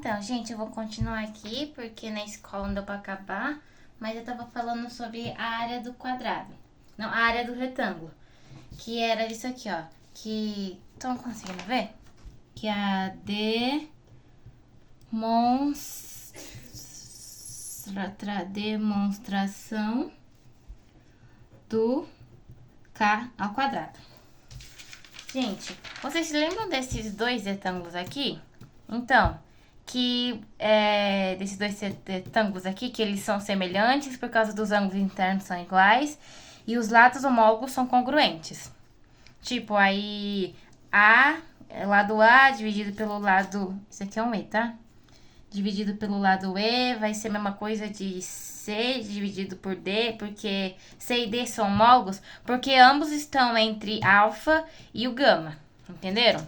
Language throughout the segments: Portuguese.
Então, gente, eu vou continuar aqui, porque na escola não deu pra acabar, mas eu tava falando sobre a área do quadrado. Não, a área do retângulo. Que era isso aqui, ó. Que... Estão conseguindo ver? Que é a demonstração do K ao quadrado. Gente, vocês se lembram desses dois retângulos aqui? Então, desses dois retângulos aqui, que eles são semelhantes por causa dos ângulos internos são iguais e os lados homólogos são congruentes. Tipo, aí lado A dividido pelo lado... Isso aqui é um E, tá? Dividido pelo lado E vai ser a mesma coisa de C dividido por D, porque C e D são homólogos, porque ambos estão entre alfa e o gama, entenderam?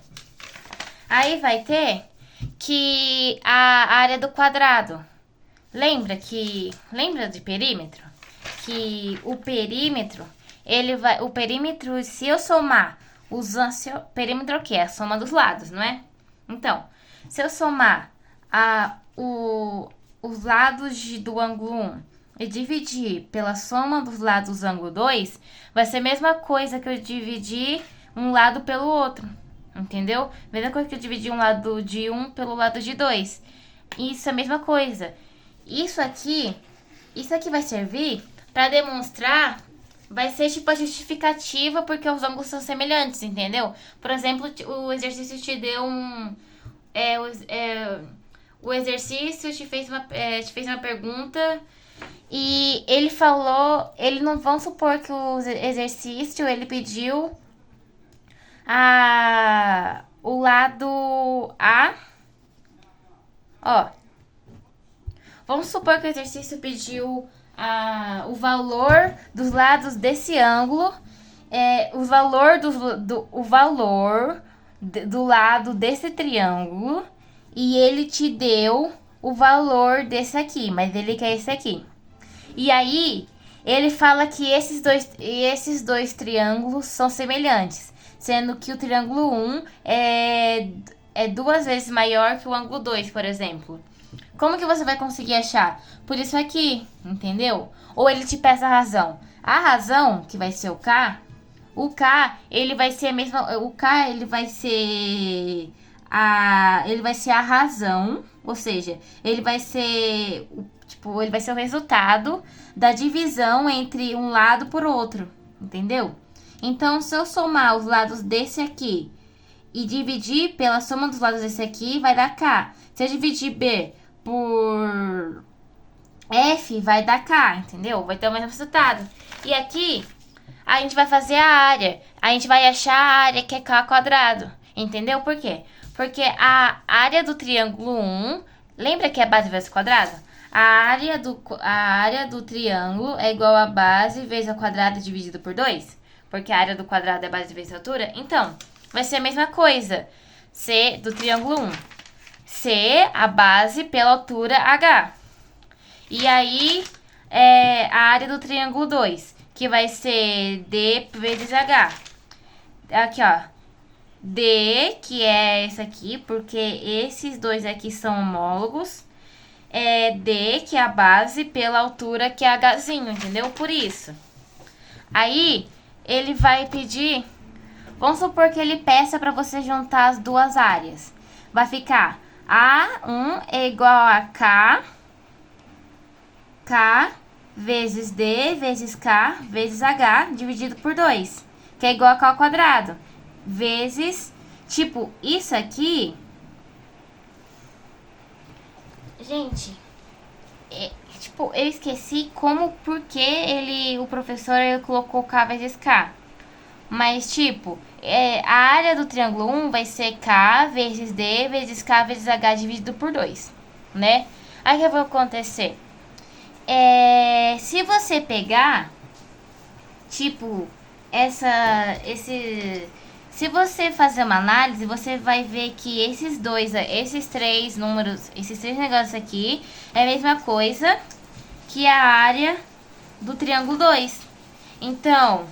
Aí vai ter que a área do quadrado. Lembra de perímetro? Que o perímetro, o perímetro, se eu somar perímetro é o quê? É a soma dos lados, não é? Então, se eu somar os lados do ângulo 1 e dividir pela soma dos lados do ângulo 2, vai ser a mesma coisa que eu dividir um lado pelo outro, entendeu? Mesma coisa que eu dividir um lado de 1 pelo lado de 2. Isso é a mesma coisa. Isso aqui vai servir para demonstrar, vai ser tipo a justificativa porque os ângulos são semelhantes, entendeu? Por exemplo, o exercício te deu o exercício te fez uma pergunta e ele falou, vamos supor que o exercício ele pediu o lado A, ó, vamos supor que o exercício pediu o valor dos lados desse ângulo, o valor do lado desse triângulo, e ele te deu o valor desse aqui, mas ele quer esse aqui. E aí, ele fala que esses dois triângulos são semelhantes, sendo que o triângulo 1 é 2 vezes maior que o ângulo 2, por exemplo. Como que você vai conseguir achar? Por isso aqui, entendeu? Ou ele te peça a razão. A razão, que vai ser o K, ele vai ser a mesma... O K, ele vai ser a razão, ou seja, ele vai ser o resultado da divisão entre um lado por outro, entendeu? Então, se eu somar os lados desse aqui e dividir pela soma dos lados desse aqui, vai dar K. Se eu dividir B por F, vai dar K, entendeu? Vai ter o mesmo resultado. E aqui, a gente vai fazer a área. A gente vai achar a área que é K quadrado, entendeu? Por quê? Porque a área do triângulo 1, lembra que é base vezes quadrado? A área do triângulo é igual a base vezes ao quadrado dividido por 2. Porque a área do quadrado é base vezes a altura. Então, vai ser a mesma coisa. C do triângulo 1. C, a base pela altura H. E aí, a área do triângulo 2, que vai ser D vezes H. Aqui, ó. D, que é esse aqui, porque esses dois aqui são homólogos. D, que é a base, pela altura, que é Hzinho, entendeu? Por isso. Aí, ele vai pedir... Vamos supor que ele peça para você juntar as duas áreas. Vai ficar A1 é igual a K vezes D vezes K vezes H dividido por 2, que é igual a K ao quadrado. Vezes, isso aqui... Gente, eu esqueci porque o professor colocou K vezes K. Mas, a área do triângulo 1 vai ser K vezes D vezes K vezes H dividido por 2, né? Aí o que vai acontecer? Se você pegar, se você fazer uma análise, você vai ver que esses três negócios aqui é a mesma coisa que a área do triângulo 2. Então,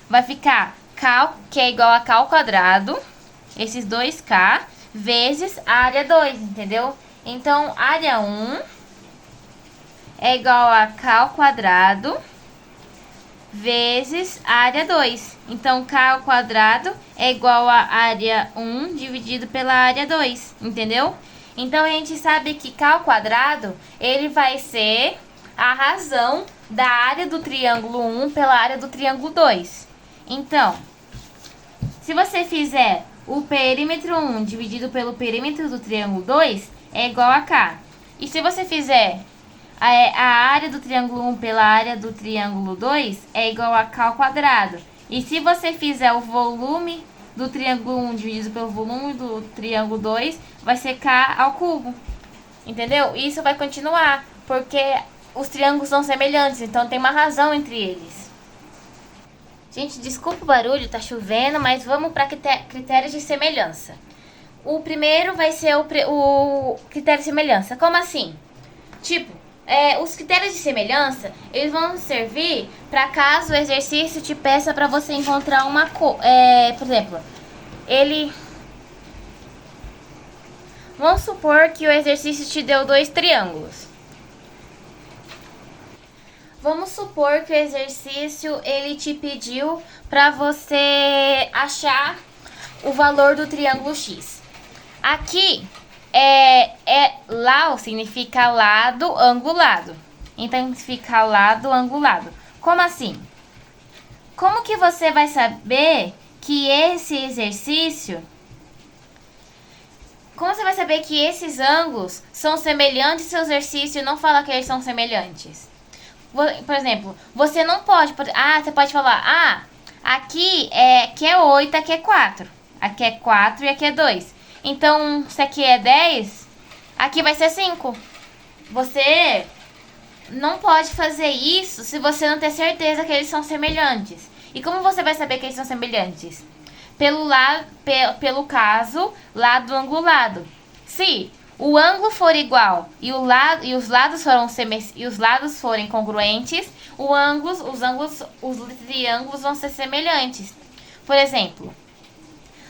vai ficar K, que é igual a K ao quadrado, esses 2K, vezes área 2, entendeu? Então, área 1 é igual a K ao quadrado vezes área 2. Então, K ao quadrado é igual a área 1 dividido pela área 2, entendeu? Então, a gente sabe que K ao quadrado, ele vai ser a razão da área do triângulo 1 pela área do triângulo 2. Então, se você fizer o perímetro 1 dividido pelo perímetro do triângulo 2, é igual a K. E se você fizer a área do triângulo 1 pela área do triângulo 2, é igual a K ao quadrado. E se você fizer o volume do triângulo 1 dividido pelo volume do triângulo 2, vai ser K ao cubo. Entendeu? Isso vai continuar, porque os triângulos são semelhantes, então tem uma razão entre eles. Gente, desculpa o barulho, tá chovendo, mas vamos para critérios de semelhança. O primeiro vai ser o critério de semelhança. Como assim? Tipo, os critérios de semelhança, eles vão servir para caso o exercício te peça para você encontrar uma por exemplo, vamos supor que o exercício te deu 2 triângulos. Vamos supor que o exercício ele te pediu para você achar o valor do triângulo X. Aqui Lau significa lado angulado. Então significa lado angulado. Como assim? Como que você vai saber que esse exercício... Como você vai saber que esses ângulos são semelhantes se o exercício não fala que eles são semelhantes? Por exemplo, você não pode... você pode falar... aqui é 8, aqui é 4. Aqui é 4 e aqui é 2. Então, se aqui é 10, aqui vai ser 5. Você não pode fazer isso se você não ter certeza que eles são semelhantes. E como você vai saber que eles são semelhantes? Pelo caso, lado angulado. Se o ângulo for igual e os lados forem congruentes, os triângulos vão ser semelhantes. Por exemplo,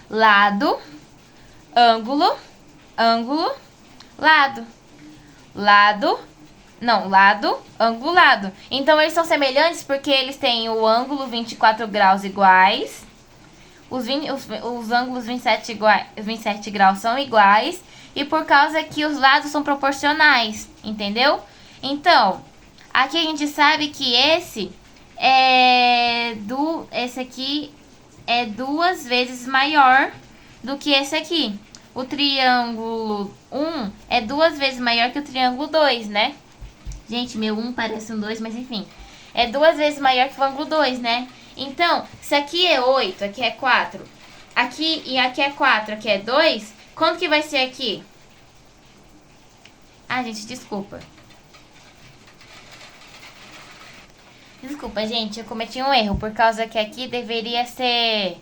lado, ângulo, lado. Lado, angulado. Então, eles são semelhantes porque eles têm o ângulo 24 graus iguais. Os ângulos 27 graus são iguais. E por causa que os lados são proporcionais, entendeu? Então, aqui a gente sabe que esse aqui é 2 vezes maior do que esse aqui. O triângulo 1 é 2 vezes maior que o triângulo 2, né? Gente, meu 1 parece um 2, mas enfim. É 2 vezes maior que o ângulo 2, né? Então, se aqui é 8, aqui é 4, aqui é 4, aqui é 2, quanto que vai ser aqui? Gente, desculpa. Desculpa, gente, eu cometi um erro, por causa que aqui deveria ser...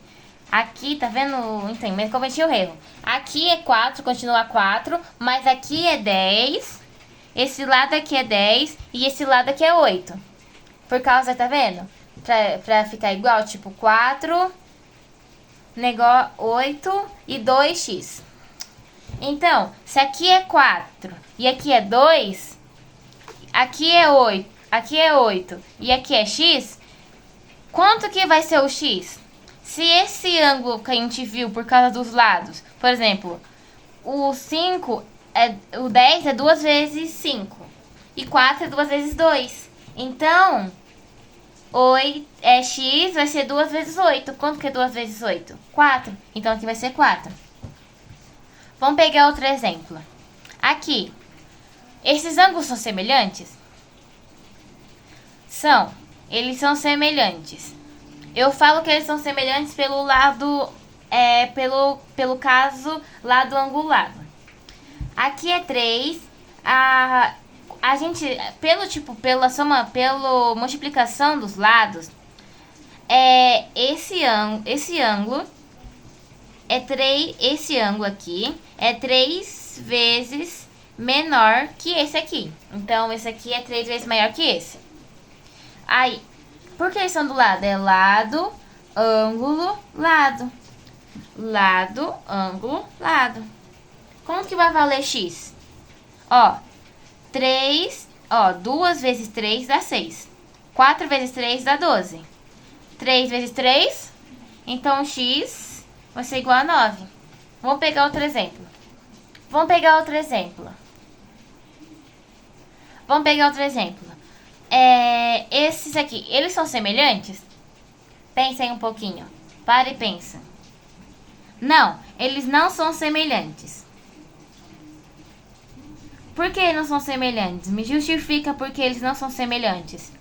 Aqui, tá vendo? Então, mas cometi um erro. Aqui é 4, continua 4, mas aqui é 10. Esse lado aqui é 10 e esse lado aqui é 8. Por causa, tá vendo? Pra ficar igual, tipo 4, 8 e 2x. Então, se aqui é 4 e aqui é 2, aqui é 8 e aqui é x, quanto que vai ser o x? Se esse ângulo que a gente viu por causa dos lados, por exemplo, o 10 é 2 vezes 5 e 4 é 2 vezes 2. Então, x vai ser 2 vezes 8. Quanto que é 2 vezes 8? 4. Então, aqui vai ser 4. Vamos pegar outro exemplo. Aqui, esses ângulos são semelhantes? Eles são semelhantes. Eu falo que eles são semelhantes pelo lado, pelo caso lado angulado. Aqui é 3. A gente, pela multiplicação dos lados, esse ângulo é 3, esse ângulo aqui é 3 vezes menor que esse aqui. Então, esse aqui é 3 vezes maior que esse. Aí, por que eles são do lado? É lado, ângulo, lado. Lado, ângulo, lado. Quanto que vai valer x? Ó, 3, ó, 2 vezes 3 dá 6. 4 vezes 3 dá 12. 3 vezes 3, então x vai ser igual a 9. Vamos pegar outro exemplo. Esses aqui, eles são semelhantes? Pensem um pouquinho. Para e pensa. Não, eles não são semelhantes. Por que não são semelhantes? Me justifica por que eles não são semelhantes.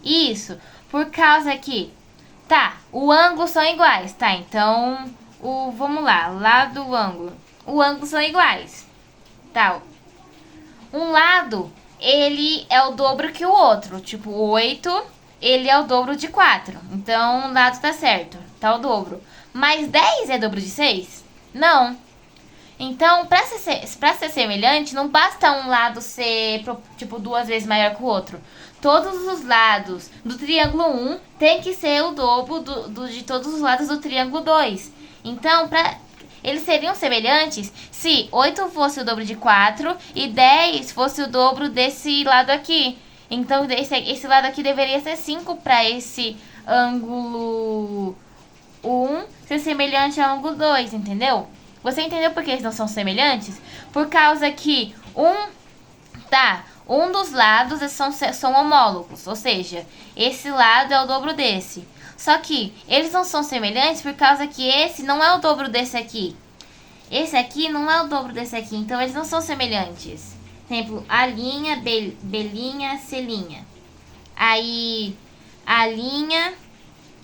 Isso, por causa que... Tá, o ângulo são iguais. Tá, então... vamos lá, lado do ângulo. O ângulo são iguais. Tá, um lado, ele é o dobro que o outro. Tipo, 8, ele é o dobro de 4. Então, o lado tá certo, tá o dobro. Mas 10 é dobro de 6? Não. Então, pra ser semelhante, não basta um lado ser, tipo, 2 vezes maior que o outro. Todos os lados do triângulo 1 tem que ser o dobro de todos os lados do triângulo 2. Então, eles seriam semelhantes se 8 fosse o dobro de 4 e 10 fosse o dobro desse lado aqui. Então, esse lado aqui deveria ser 5 para esse ângulo 1 ser semelhante ao ângulo 2, entendeu? Você entendeu por que eles não são semelhantes? Por causa que um dos lados são homólogos, ou seja, esse lado é o dobro desse. Só que eles não são semelhantes por causa que esse não é o dobro desse aqui. Esse aqui não é o dobro desse aqui, então eles não são semelhantes. Por exemplo, A', B'C'. Aí, A',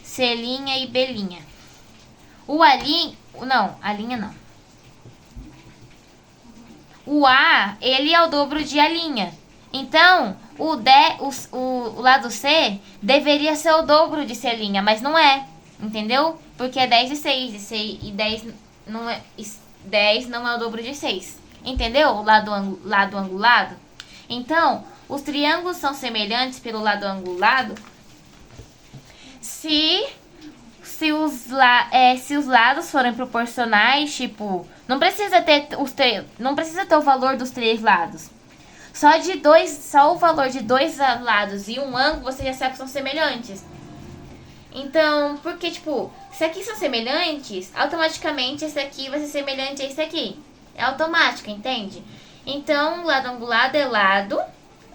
C' e B'. O A', não, A' não. O A, ele é o dobro de A'. Então, o lado C deveria ser o dobro de C', mas não é. Entendeu? Porque é 10 e 6. E 10 não é, 10 não é o dobro de 6. Entendeu? O lado angulado. Então, os triângulos são semelhantes pelo lado angulado se os lados forem proporcionais, tipo, não precisa ter o valor dos 3 lados. Só o valor de 2 lados e um ângulo você já sabe que são semelhantes. Então, porque, tipo, se aqui são semelhantes, automaticamente esse aqui vai ser semelhante a esse aqui. É automático, entende? Então, lado angulado é lado,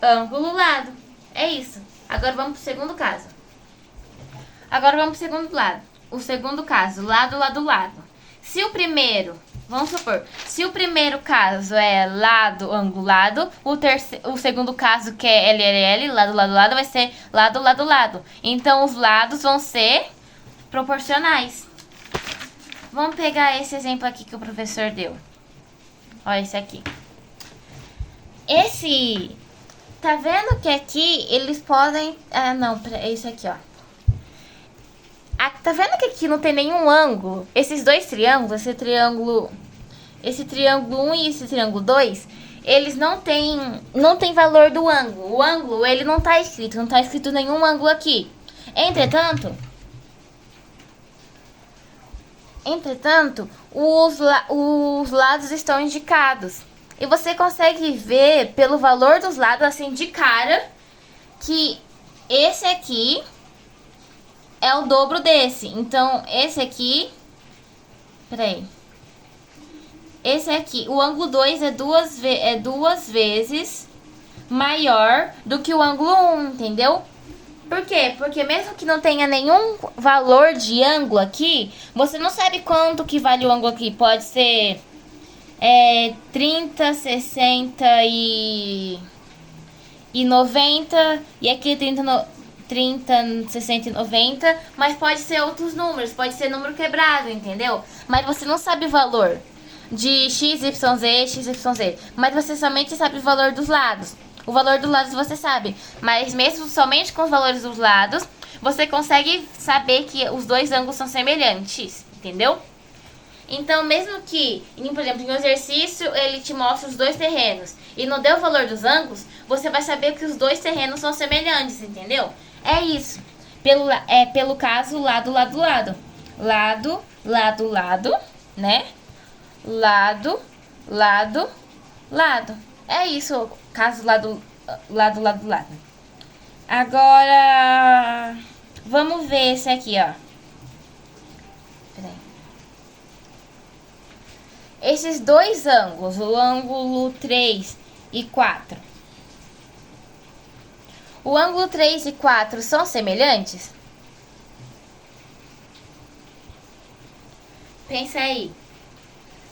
ângulo, lado. É isso. Agora vamos pro segundo caso. O segundo caso, lado, lado, lado. Vamos supor, se o primeiro caso é lado, angulado, o segundo caso, que é LLL, lado, lado, lado, vai ser lado, lado, lado. Então, os lados vão ser proporcionais. Vamos pegar esse exemplo aqui que o professor deu. Olha esse aqui. Tá vendo que aqui eles podem... é isso aqui, ó. Tá vendo que aqui não tem nenhum ângulo? Esses dois triângulos, esse triângulo 1 e esse triângulo 2, eles não tem valor do ângulo. O ângulo, ele não tá escrito nenhum ângulo aqui. Entretanto, os lados estão indicados. E você consegue ver pelo valor dos lados, assim, de cara, que esse aqui é o dobro desse. Então, esse aqui... Peraí. Esse aqui, o ângulo 2 é duas vezes maior do que o ângulo 1, entendeu? Por quê? Porque mesmo que não tenha nenhum valor de ângulo aqui, você não sabe quanto que vale o ângulo aqui. Pode ser 30, 60 e 90. E aqui 30, 60 e 90. Mas pode ser outros números. Pode ser número quebrado, entendeu? Mas você não sabe o valor de XYZ. Mas você somente sabe o valor dos lados. O valor dos lados você sabe. Mas mesmo somente com os valores dos lados, você consegue saber que os dois ângulos são semelhantes, entendeu? Então, mesmo que, por exemplo, em um exercício, ele te mostra os dois terrenos e não deu o valor dos ângulos, você vai saber que os dois terrenos são semelhantes, entendeu? É isso. Pelo caso, lado, lado, lado. Lado, lado, lado, né? lado, lado, lado. É isso, caso lado, lado, lado, lado. Agora, vamos ver esse aqui, ó. Peraí. Esses dois ângulos, o ângulo 3 e 4. O ângulo 3 e 4 são semelhantes? Pensa aí.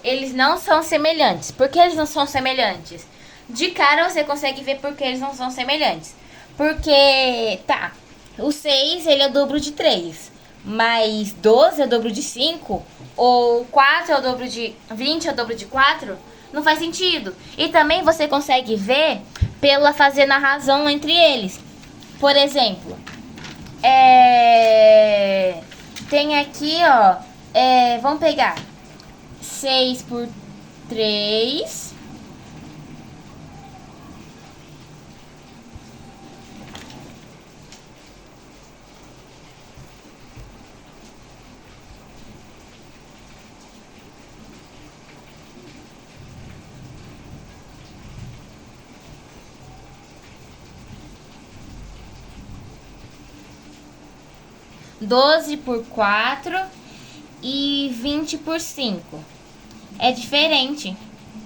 Eles não são semelhantes. Por que eles não são semelhantes? De cara você consegue ver por que eles não são semelhantes. Porque, tá, o 6 ele é o dobro de 3, mas 12 é o dobro de 5, ou 4 é o dobro de 20 é o dobro de 4, não faz sentido. E também você consegue ver pela fazendo a razão entre eles. Por exemplo, tem aqui, ó, vamos pegar 6 por 3. 12 por 4 e 20 por 5. É diferente.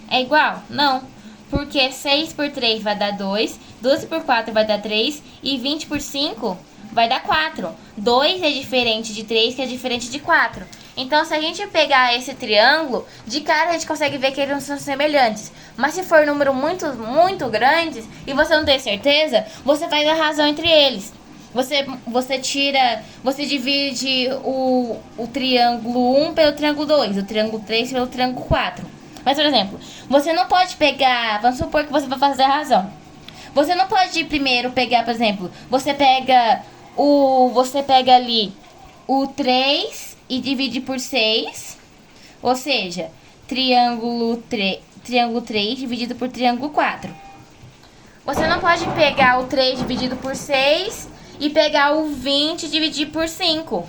É igual? Não. Porque 6 por 3 vai dar 2, 12 por 4 vai dar 3 e 20 por 5 vai dar 4. 2 é diferente de 3, que é diferente de 4. Então, se a gente pegar esse triângulo, de cara a gente consegue ver que eles não são semelhantes. Mas se for número muito, muito grandes e você não tem certeza, você faz a razão entre eles. Você divide o triângulo 1 pelo triângulo 2, o triângulo 3 pelo triângulo 4. Mas, por exemplo, você não pode pegar, vamos supor que você vai fazer a razão. Você não pode primeiro pegar, por exemplo, você pega ali o 3 e divide por 6, ou seja, triângulo 3 dividido por triângulo 4. Você não pode pegar o 3 dividido por 6 e pegar o 20 e dividir por 5.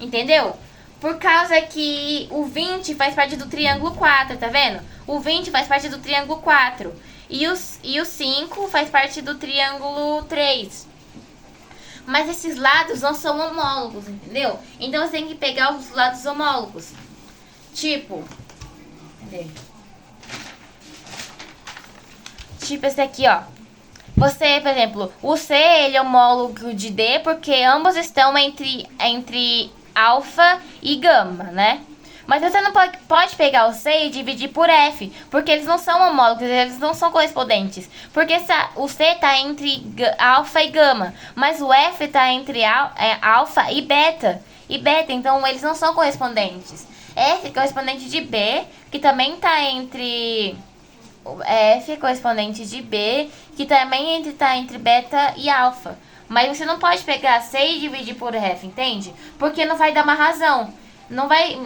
Entendeu? Por causa que o 20 faz parte do triângulo 4, tá vendo? O 20 faz parte do triângulo 4. E o 5 faz parte do triângulo 3. Mas esses lados não são homólogos, entendeu? Então você tem que pegar os lados homólogos. Tipo... Tipo esse aqui, ó. Você, por exemplo, o C ele é homólogo de D porque ambos estão entre alfa e gama, né? Mas você não pode pegar o C e dividir por F, porque eles não são homólogos, eles não são correspondentes. Porque o C está entre alfa e gama, mas o F está entre alfa e beta. Então eles não são correspondentes. F é correspondente de B, que também está entre... F é correspondente de B, que também está entre beta e alfa. Mas você não pode pegar C e dividir por F, entende? Porque não vai dar uma razão.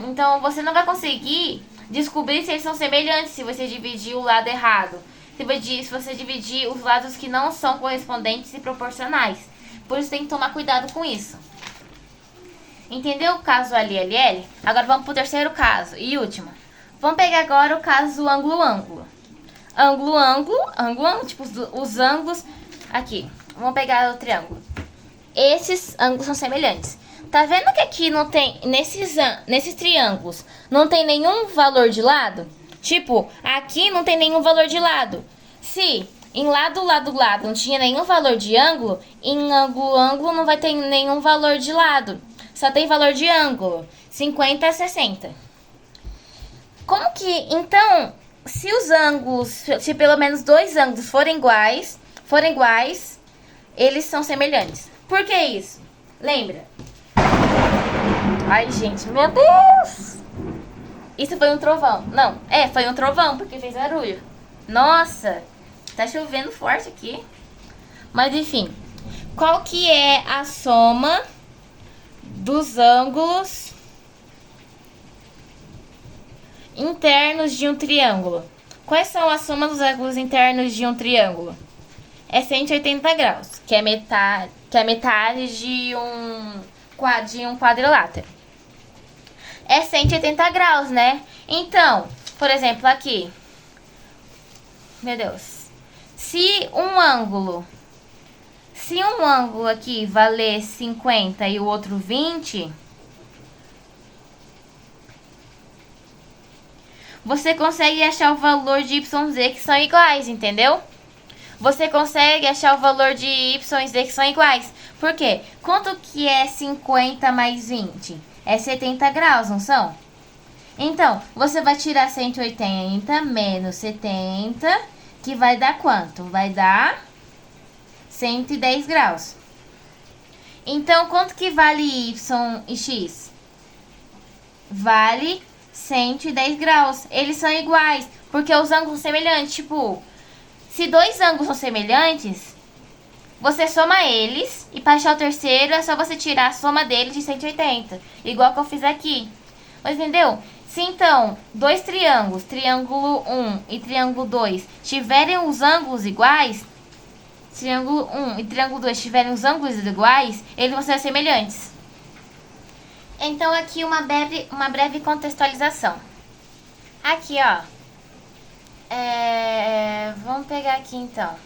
Então você não vai conseguir descobrir se eles são semelhantes se você dividir o lado errado. Se você dividir os lados que não são correspondentes e proporcionais. Por isso tem que tomar cuidado com isso. Entendeu o caso LLL? Agora vamos para o terceiro caso e último. Vamos pegar agora o caso ângulo-ângulo. Ângulo, tipo os ângulos aqui. Vamos pegar o triângulo. Esses ângulos são semelhantes. Tá vendo que aqui não tem, nesses triângulos, não tem nenhum valor de lado? Tipo, aqui não tem nenhum valor de lado. Se em lado não tinha nenhum valor de ângulo, em ângulo não vai ter nenhum valor de lado. Só tem valor de ângulo, 50 a 60. Como que, então... Se pelo menos dois ângulos forem iguais, eles são semelhantes. Por que isso? Lembra? Ai, gente, meu Deus! Isso foi um trovão. Não, foi um trovão, porque fez barulho. Nossa, tá chovendo forte aqui. Mas, enfim. Qual que é a soma dos ângulos internos de um triângulo? Quais são as somas dos ângulos internos de um triângulo? É 180 graus, que é metade de um quadrilátero. É 180 graus, né? Então, Por exemplo, aqui. Meu Deus. Se um ângulo aqui valer 50 e o outro 20, você consegue achar o valor de YZ que são iguais, entendeu? Você consegue achar o valor de YZ que são iguais. Por quê? Quanto que é 50 mais 20? É 70 graus, não são? Então, você vai tirar 180 menos 70, que vai dar quanto? Vai dar 110 graus. Então, quanto que vale Y e X? Vale 110 graus. Eles são iguais, porque os ângulos são semelhantes. Tipo, se dois ângulos são semelhantes, você soma eles e para achar o terceiro é só você tirar a soma deles de 180. Igual que eu fiz aqui. Entendeu? Se então dois triângulos, triângulo 1 e triângulo 2, tiverem os ângulos iguais, triângulo 1 e triângulo 2 tiverem os ângulos iguais, eles vão ser semelhantes. Então aqui uma breve contextualização. Aqui, ó. Vamos pegar aqui então.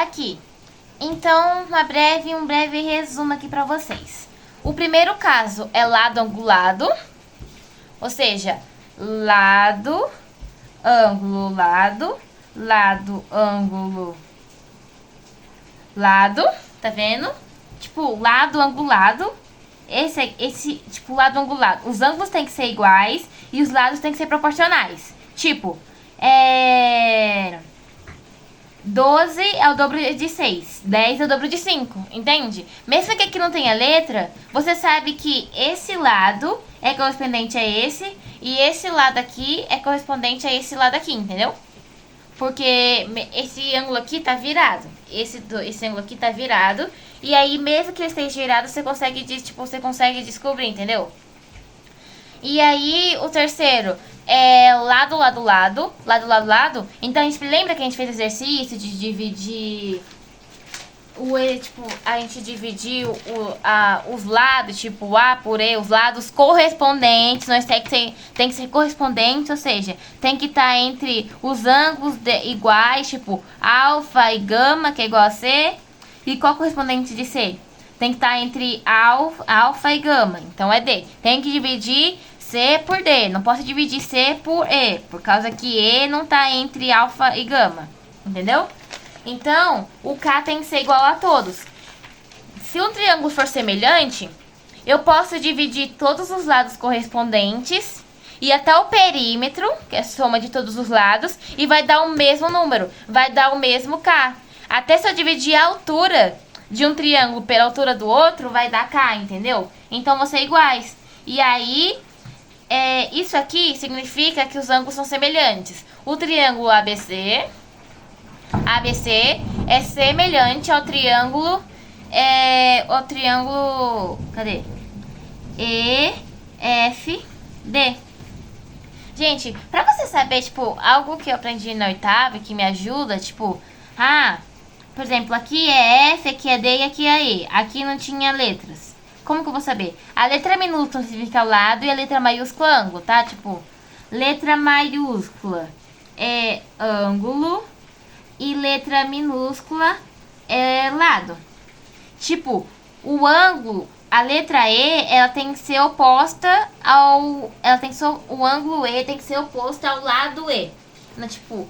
Aqui. Então, um breve resumo aqui para vocês. O primeiro caso é lado angulado, ou seja, lado, ângulo, lado, lado, ângulo, lado, tá vendo? Tipo, lado angulado, esse tipo, lado angulado. Os ângulos têm que ser iguais e os lados têm que ser proporcionais. Tipo, 12 é o dobro de 6, 10 é o dobro de 5, entende? Mesmo que aqui não tenha letra, você sabe que esse lado é correspondente a esse e esse lado aqui é correspondente a esse lado aqui, entendeu? Porque esse ângulo aqui tá virado, esse ângulo aqui tá virado, e aí mesmo que ele esteja virado, você consegue descobrir, entendeu? E aí o terceiro é lado, lado, lado, lado, lado, lado. Então a gente lembra que a gente fez exercício de dividir a gente dividiu os lados, tipo A por E, os lados correspondentes, nós tem que ser correspondentes, ou seja, tem que estar entre os ângulos iguais, tipo alfa e gama, que é igual a C, e qual correspondente de C? Tem que estar entre alfa e gama, então é D. Tem que dividir C por D, não posso dividir C por E, por causa que E não tá entre alfa e gama, entendeu? Então, o K tem que ser igual a todos. Se um triângulo for semelhante, eu posso dividir todos os lados correspondentes e até o perímetro, que é a soma de todos os lados, e vai dar o mesmo número, vai dar o mesmo K. Até se eu dividir a altura de um triângulo pela altura do outro, vai dar K, entendeu? Então, vão ser iguais. E aí, isso aqui significa que os ângulos são semelhantes. O triângulo ABC é semelhante ao triângulo cadê? EFD. Gente, pra você saber, tipo, algo que eu aprendi na oitava que me ajuda, tipo, por exemplo, aqui é F, aqui é D e aqui é E. Aqui não tinha letras. Como que eu vou saber? A letra minúscula significa lado e a letra maiúscula ângulo, tá? Tipo, letra maiúscula é ângulo e letra minúscula é lado. Tipo, o ângulo, a letra E, ela tem que ser oposta o ângulo E tem que ser oposto ao lado E. Tipo,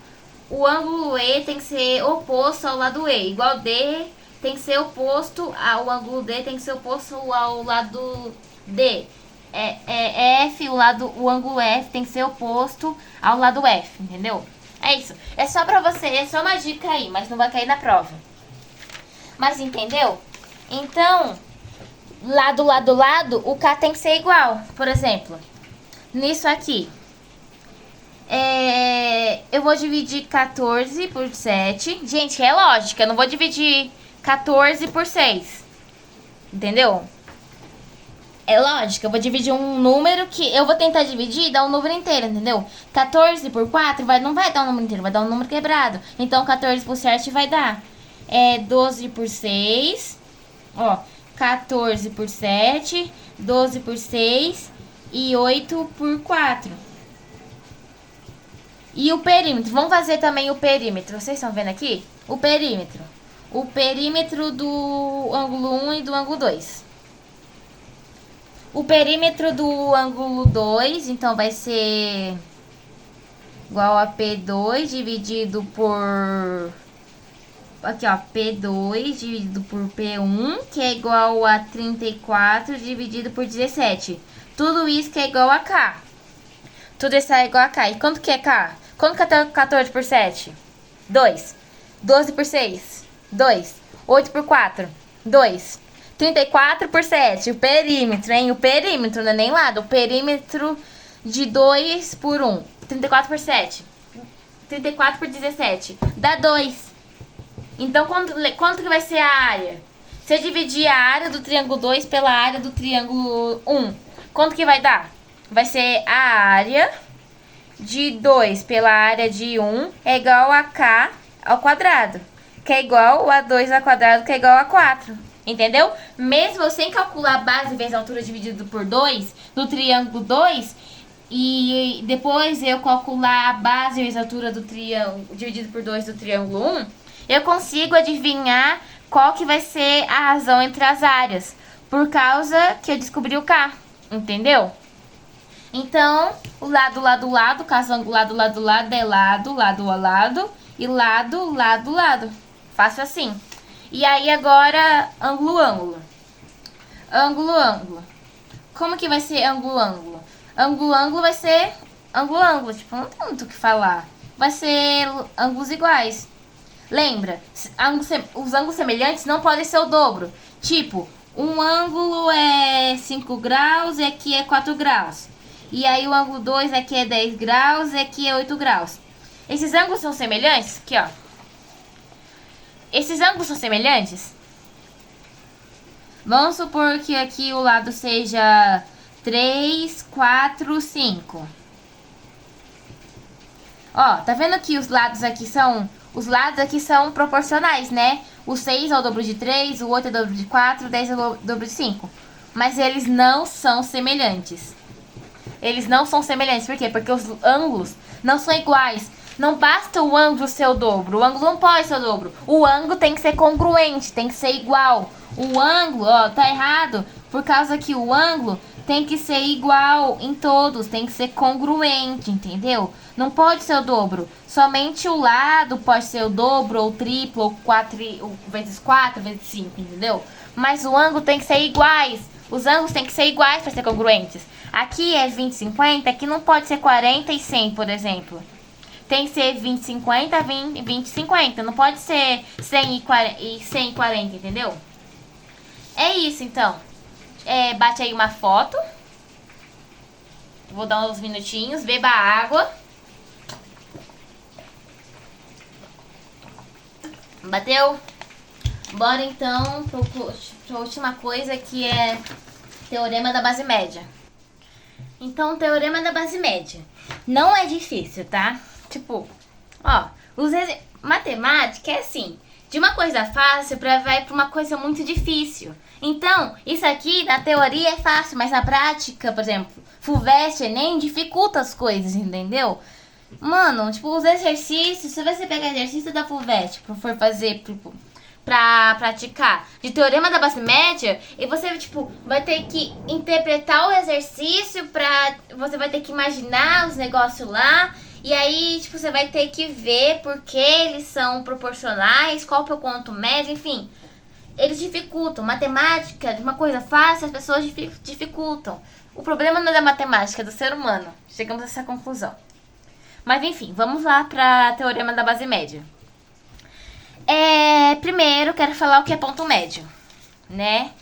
o ângulo E tem que ser oposto ao lado E, igual D tem que ser oposto ao ângulo D, tem que ser oposto ao lado D. F, o ângulo F tem que ser oposto ao lado F, entendeu? É isso. É só pra você, é só uma dica aí, mas não vai cair na prova. Mas entendeu? Então, lado, lado, lado, o K tem que ser igual. Por exemplo, nisso aqui. Eu vou dividir 14 por 7. Gente, é lógica, eu não vou dividir 14 por 6. Entendeu? É lógico, eu vou dividir um número que eu vou tentar dividir e dar um número inteiro, entendeu? 14 por 4 não vai dar um número inteiro, vai dar um número quebrado. Então, 14 por 7 vai dar 12 por 6. Ó, 14 por 7 12 por 6 e 8 por 4. E o perímetro, vamos fazer também o perímetro. Vocês estão vendo aqui? O perímetro. O perímetro do ângulo 1 e do ângulo 2. O perímetro do ângulo 2, então vai ser igual a P2 dividido por... Aqui, ó, P2 dividido por P1, que é igual a 34 dividido por 17. Tudo isso que é igual a K. Tudo isso é igual a K. E quanto que é K? Quanto que é 14 por 7? 2. 12 por 6? 2. 8 por 4? 2. 34 por 7. O perímetro, hein? O perímetro, não é nem lado. O perímetro de 2 por 1. 34 por 7. 34 por 17. Dá 2. Então, quanto que vai ser a área? Se eu dividir a área do triângulo 2 pela área do triângulo 1, quanto que vai dar? Vai ser a área de 2 pela área de 1 é igual a K ao quadrado, que é igual a 2 ao quadrado, que é igual a 4. Entendeu? Mesmo sem calcular a base vezes a altura dividido por 2 do triângulo 2, e depois eu calcular a base vezes a altura do triângulo dividido por 2 do triângulo 1, eu consigo adivinhar qual que vai ser a razão entre as áreas, por causa que eu descobri o K, entendeu? Então, o lado, lado, lado, caso lado, lado, lado, é lado, lado a lado, e lado, lado, lado. Faço assim. E aí agora, ângulo, ângulo. Ângulo, ângulo. Como que vai ser ângulo, ângulo? Ângulo, ângulo vai ser ângulo, ângulo. Tipo, não tem muito o que falar. Vai ser ângulos iguais. Lembra, os ângulos semelhantes não podem ser o dobro. Tipo, um ângulo é 5 graus e aqui é 4 graus. E aí o ângulo 2 aqui é 10 graus e aqui é 8 graus. Esses ângulos são semelhantes? Aqui, ó. Esses ângulos são semelhantes? Vamos supor que aqui o lado seja 3, 4, 5. Ó, tá vendo que os lados aqui são... Os lados aqui são proporcionais, né? O 6 é o dobro de 3, o 8 é o dobro de 4, o 10 é o dobro de 5. Mas eles não são semelhantes. Eles não são semelhantes. Por quê? Porque os ângulos não são iguais. Não basta o ângulo ser o dobro. O ângulo não pode ser o dobro. O ângulo tem que ser congruente, tem que ser igual. O ângulo, ó, tá errado. Por causa que o ângulo tem que ser igual em todos. Tem que ser congruente, entendeu? Não pode ser o dobro. Somente o lado pode ser o dobro, ou triplo, ou 4, ou vezes 4, vezes 5, entendeu? Mas o ângulo tem que ser iguais. Os ângulos têm que ser iguais para ser congruentes. Aqui é 20, 50, aqui não pode ser 40 e 100, por exemplo. Tem que ser 20, 50, 20, 50. Não pode ser 100 e 100 e 40, entendeu? É isso, então. Bate aí uma foto. Vou dar uns minutinhos. Beba água. Bateu? Bora, então, pra última coisa, que é teorema da base média. Então, teorema da base média. Não é difícil, tá? Tipo, ó, matemática é assim, de uma coisa fácil vai pra uma coisa muito difícil. Então, isso aqui na teoria é fácil, mas na prática, por exemplo, FUVEST, Enem, dificulta as coisas, entendeu? Mano, tipo, os exercícios, se você pegar exercício da FUVEST, for fazer pra praticar de teorema da base média, e você, tipo, vai ter que interpretar o exercício você vai ter que imaginar os negócios lá, e aí, tipo, você vai ter que ver por que eles são proporcionais, qual que é o ponto médio, enfim. Eles dificultam. Matemática, de uma coisa fácil, as pessoas dificultam. O problema não é da matemática, é do ser humano. Chegamos a essa conclusão. Mas, enfim, vamos lá para teorema da base média. Primeiro, quero falar o que é ponto médio, né?